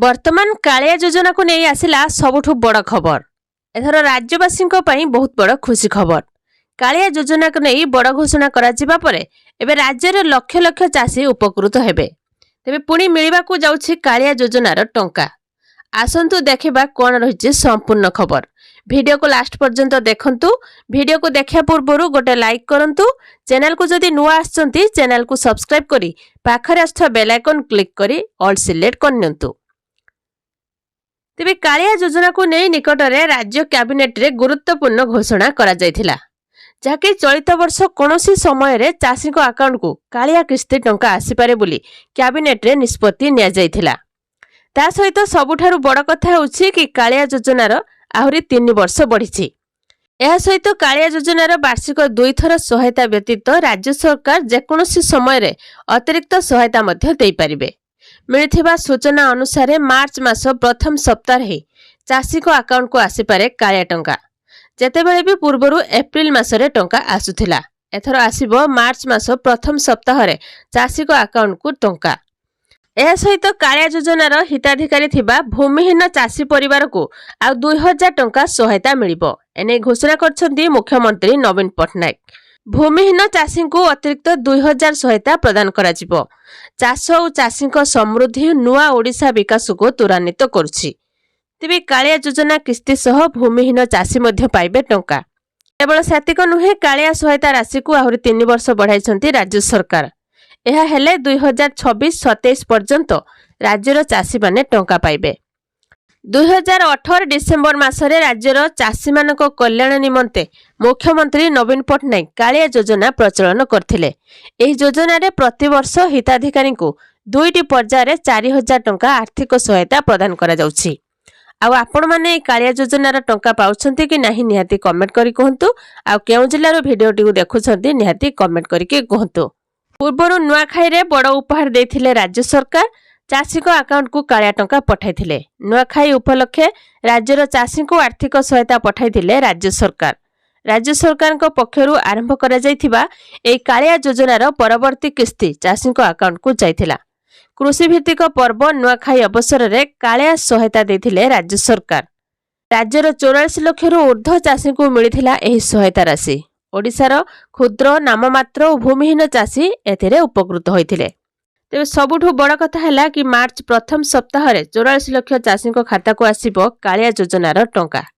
वर्तमान कालिया योजना को नहीं आसिला सबुठु बड़ खबर। एथर राज्यवासी बहुत बड़ खुशी खबर। कालिया योजना को नहीं बड़ घोषणा करा जिबा परे एबे राज्य रे लक्ष लक्ष चाषी उपकृत हेबे। तेबे पुणी मिलिबा को जाउछि कालिया योजनार टंका। आसंतु देखिबा कोन रहिछि संपूर्ण खबर। वीडियो को लास्ट पर्यंत देखंतु। वीडियो को देखिया पूर्वरु गोटे लाइक करंतु। चैनल को जदि नुआ आछंती चैनल को सब्सक्राइब करी पाखरे आस्था बेल आइकन क्लिक करी ऑल सिलेक्ट करनियंतु। तेबे कालिया योजना को नहीं निकटरे राज्य कैबिनेट रे गुरुत्वपूर्ण घोषणा करा जायथिला, जाके चलित वर्ष कोनोसी समय रे चाषी को अकाउंट को कालिया किस्ती टंका आसी पारे बोली कैबिनेट रे निष्पत्ति निया जायथिला। ता सहित सबुठारु बड़ कथा होछि कि कालिया योजनार आहुरी 3 वर्ष बढ़िछि। एहा सहित कालिया योजनार वार्षिक 2 थर सहायता व्यतीत राज्य सरकार जेकोनोसी समय रे अतिरिक्त सहायता मध्य देई परिबे। मिलिथिबा सूचना अनुसार मार्च मास प्रथम सप्ताह ही चाषी को अकाउंट को आसी पारे कालिया टंका। जेतेबेले भी पूर्वरु एप्रिल मासरे टंका आसुथिला, एथर आसीबो मार्च मास प्रथम सप्ताह रे चाषी को अकाउंट को टंका। एहा सहित कालिया योजनार हिताधिकारी थिबा भूमिहीन चाषी परिवार को आ 2000 टंका सहायता मिलिबो। एने घोषणा करछन्ती मुख्यमंत्री नवीन पटनायक। भूमिहीन चाषी को अतिरिक्त 2000 सहायता प्रदान करा जिवो। चाष और चाषी समृद्धि नुआ ओडिशा विकास को त्वरान्वित करुछि। तेबे कालिया योजना किस्ती सह भूमिहीन चाषी मध्य पाइबे टंका। केवल सेतिक नुहे, कालिया सहायता राशि को आहुरी 3 वर्ष बढ़ाइछन्ती राज्य सरकार। एहा हेले 2026-27 पर्यंत राज्यर चाषी माने टंका पाइबे। 2018 डिसेम्बर मासरे राज्यर चाषी मानक कल्याण निमंते मुख्यमंत्री नवीन पटनायक कालिया योजना प्रचलन करथिले। एही योजना रे प्रति वर्ष हिताधिकारी को 2टी पर्याय रे 4000 टंका आर्थिक सहायता प्रदान करा जाउछि। आउ आपण माने कालिया योजनार टंका पाउछन्ती कि नाही निहाती कमेंट करी कहंतु। आउ केउ जिल्लार भिडियोटी को देखुछन्ती निहाती कमेंट करी के कहंतु। पूर्वरु नुआखाई रे बड़ उपहार देथिले राज्य सरकार। चाषी को अकाउंट को कालिया टंका पठाइथिले। नुआखाई उपलक्षे राज्यर चाषी को आर्थिक सहायता पठाइथिले राज्य सरकार। राज्य सरकार को पक्षरु आरंभ करा जायथिबा एई कालिया योजनार परवर्ती किस्ती चाषी को अकाउंट को जायथिला। कृषि भित्तिक पर्व नुआखाई अवसर रे कालिया सहायता देथिले राज्य सरकार। राज्यर 84 लाख रु ऊर्ध्व चाषी को मिलिथिला एही सहायता राशि। ओडिशार क्षुद्र नाममात्र और भूमिहीन चाषी एथिरे उपकृत होइथिले। तेबे सबुठु बड़ कथा हैला कि मार्च प्रथम सप्ताह रे 84 लाख चाषी को खाता को आसीबो कालिया योजनार टंका।